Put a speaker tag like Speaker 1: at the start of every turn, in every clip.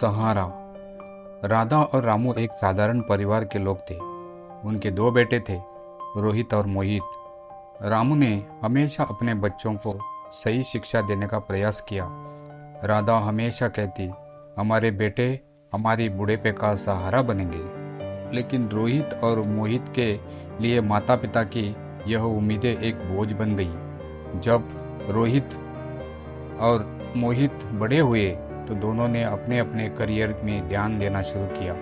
Speaker 1: सहारा। राधा और रामू एक साधारण परिवार के लोग थे। उनके दो बेटे थे, रोहित और मोहित। रामू ने हमेशा अपने बच्चों को सही शिक्षा देने का प्रयास किया। राधा हमेशा कहती, हमारे बेटे हमारी बुढ़ेपे का सहारा बनेंगे। लेकिन रोहित और मोहित के लिए माता पिता की यह उम्मीदें एक बोझ बन गई। जब रोहित और मोहित बड़े हुए तो दोनों ने अपने अपने करियर में ध्यान देना शुरू किया।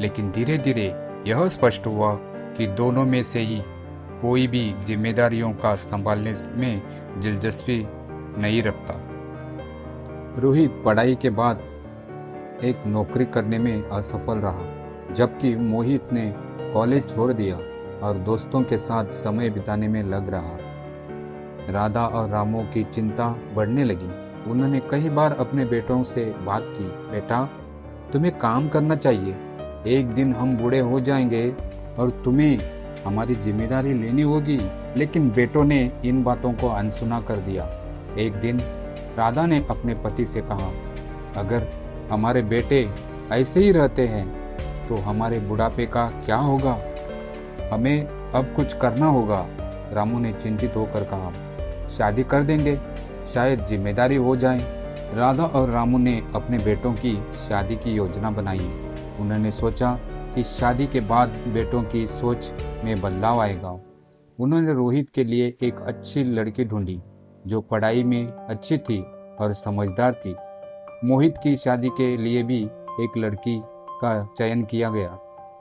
Speaker 1: लेकिन धीरे धीरे यह स्पष्ट हुआ कि दोनों में से ही कोई भी जिम्मेदारियों का संभालने में दिलचस्पी नहीं रखता। रोहित पढ़ाई के बाद एक नौकरी करने में असफल रहा, जबकि मोहित ने कॉलेज छोड़ दिया और दोस्तों के साथ समय बिताने में लग रहा। राधा और रामू की चिंता बढ़ने लगी। उन्होंने कई बार अपने बेटों से बात की, बेटा तुम्हें काम करना चाहिए, एक दिन हम बूढ़े हो जाएंगे और तुम्हें हमारी जिम्मेदारी लेनी होगी। लेकिन बेटों ने इन बातों को अनसुना कर दिया। एक दिन राधा ने अपने पति से कहा, अगर हमारे बेटे ऐसे ही रहते हैं तो हमारे बुढ़ापे का क्या होगा, हमें अब कुछ करना होगा। रामू ने चिंतित होकर कहा, शादी कर देंगे, शायद जिम्मेदारी हो जाए। राधा और रामू ने अपने बेटों की शादी की योजना बनाई। उन्होंने सोचा कि शादी के बाद बेटों की सोच में बदलाव आएगा। उन्होंने रोहित के लिए एक अच्छी लड़की ढूंढी जो पढ़ाई में अच्छी थी और समझदार थी। मोहित की शादी के लिए भी एक लड़की का चयन किया गया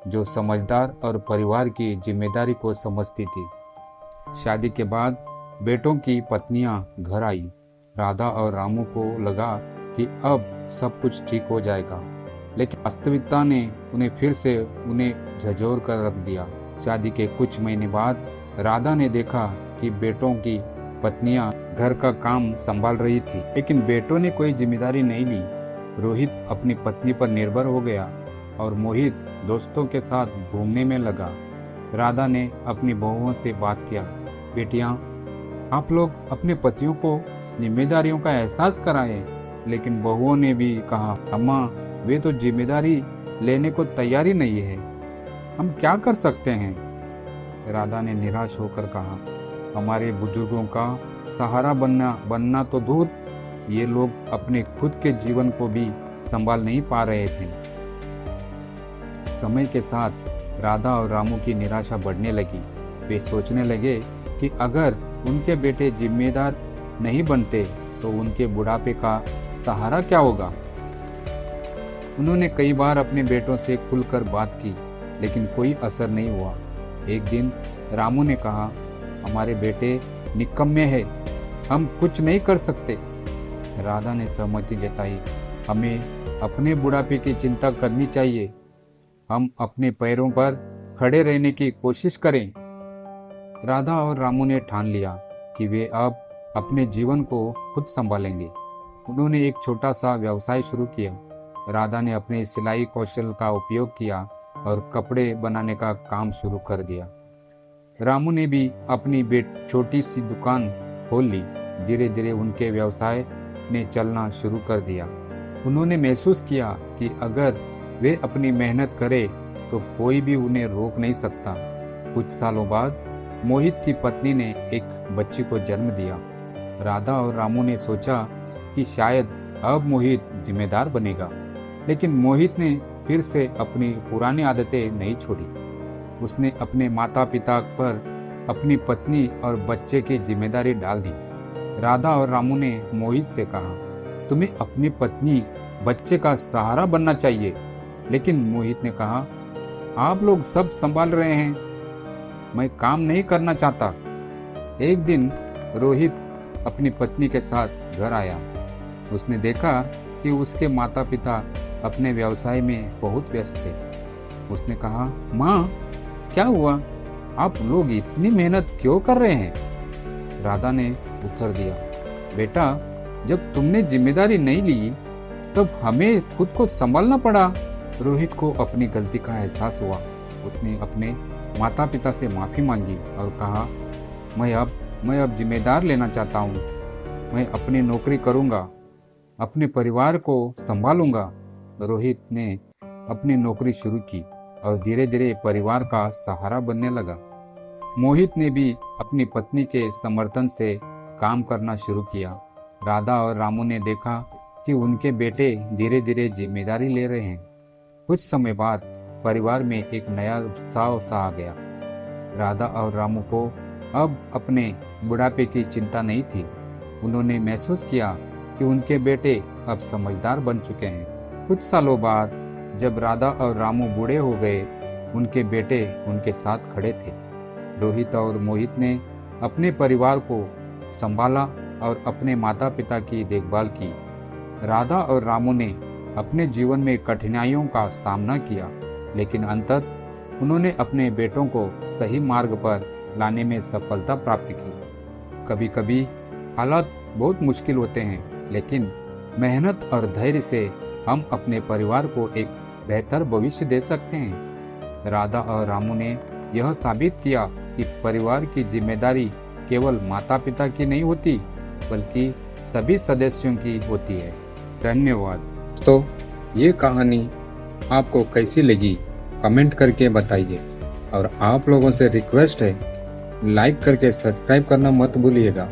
Speaker 1: जो समझदार और परिवार की जिम्मेदारी को समझती थी। शादी के बाद बेटों की पत्नियां घर आई। राधा और रामू को लगा कि अब सब कुछ ठीक हो जाएगा, लेकिन वास्तविकता ने उन्हें फिर से झंझोर कर रख दिया। शादी के कुछ महीने बाद राधा ने देखा कि बेटों की पत्नियां घर का काम संभाल रही थी, लेकिन बेटों ने कोई जिम्मेदारी नहीं ली। रोहित अपनी पत्नी पर निर्भर हो गया और मोहित दोस्तों के साथ घूमने में लगा। राधा ने अपनी बहुओं से बात किया, बेटियां आप लोग अपने पतियों को जिम्मेदारियों का एहसास कराएं। लेकिन बहुओं ने भी कहा, अम्मा वे तो जिम्मेदारी लेने को तैयारी नहीं है, हम क्या कर सकते हैं। राधा ने निराश होकर कहा, हमारे बुजुर्गों का सहारा बनना तो दूर, ये लोग अपने खुद के जीवन को भी संभाल नहीं पा रहे थे। समय के साथ राधा और रामू की निराशा बढ़ने लगी। वे सोचने लगे कि अगर उनके बेटे जिम्मेदार नहीं बनते तो उनके बुढ़ापे का सहारा क्या होगा। उन्होंने कई बार अपने बेटों से खुलकर बात की, लेकिन कोई असर नहीं हुआ। एक दिन रामू ने कहा, हमारे बेटे निकम्मे हैं, हम कुछ नहीं कर सकते। राधा ने सहमति जताई, हमें अपने बुढ़ापे की चिंता करनी चाहिए, हम अपने पैरों पर खड़े रहने की कोशिश करें। राधा और रामू ने ठान लिया कि वे अब अपने जीवन को खुद संभालेंगे। उन्होंने एक छोटा सा व्यवसाय शुरू किया। राधा ने अपने सिलाई कौशल का उपयोग किया और कपड़े बनाने का काम शुरू कर दिया। रामू ने भी अपनी छोटी सी दुकान खोल ली। धीरे धीरे उनके व्यवसाय ने चलना शुरू कर दिया। उन्होंने महसूस किया कि अगर वे अपनी मेहनत करें तो कोई भी उन्हें रोक नहीं सकता। कुछ सालों बाद मोहित की पत्नी ने एक बच्ची को जन्म दिया। राधा और रामू ने सोचा कि शायद अब मोहित जिम्मेदार बनेगा, लेकिन मोहित ने फिर से अपनी पुरानी आदतें नहीं छोड़ी। उसने अपने माता पिता पर अपनी पत्नी और बच्चे की जिम्मेदारी डाल दी। राधा और रामू ने मोहित से कहा, तुम्हें अपनी पत्नी बच्चे का सहारा बनना चाहिए। लेकिन मोहित ने कहा, आप लोग सब संभाल रहे हैं, मैं काम नहीं करना चाहता। एक दिन रोहित अपनी पत्नी के साथ घर आया। उसने देखा कि उसके माता पिता अपने व्यवसाय में बहुत व्यस्त थे। उसने कहा, माँ क्या हुआ, आप लोग इतनी मेहनत क्यों कर रहे हैं। राधा ने उत्तर दिया, बेटा जब तुमने जिम्मेदारी नहीं ली तब हमें खुद को संभालना पड़ा। रोहित को अपनी गलती का एहसास हुआ। उसने अपने माता पिता से माफ़ी मांगी और कहा, मैं अब जिम्मेदार लेना चाहता हूँ, मैं अपनी नौकरी करूँगा, अपने परिवार को संभालूंगा। रोहित ने अपनी नौकरी शुरू की और धीरे धीरे परिवार का सहारा बनने लगा। मोहित ने भी अपनी पत्नी के समर्थन से काम करना शुरू किया। राधा और रामू ने देखा कि उनके बेटे धीरे धीरे जिम्मेदारी ले रहे हैं। कुछ समय बाद परिवार में एक नया उत्साह सा आ गया। राधा और रामू को अब अपने बुढ़ापे की चिंता नहीं थी। उन्होंने महसूस किया कि उनके बेटे अब समझदार बन चुके हैं। कुछ सालों बाद जब राधा और रामू बूढ़े हो गए, उनके बेटे उनके साथ खड़े थे। रोहित और मोहित ने अपने परिवार को संभाला और अपने माता पिता की देखभाल की। राधा और रामू ने अपने जीवन में कठिनाइयों का सामना किया, लेकिन अंततः उन्होंने अपने बेटों को सही मार्ग पर लाने में सफलता प्राप्त की। कभी कभी हालात बहुत मुश्किल होते हैं, लेकिन मेहनत और धैर्य से हम अपने परिवार को एक बेहतर भविष्य दे सकते हैं। राधा और रामू ने यह साबित किया कि परिवार की जिम्मेदारी केवल माता पिता की नहीं होती, बल्कि सभी सदस्यों की होती है। धन्यवाद। तो ये कहानी आपको कैसी लगी कमेंट करके बताइए, और आप लोगों से रिक्वेस्ट है लाइक करके सब्सक्राइब करना मत भूलिएगा।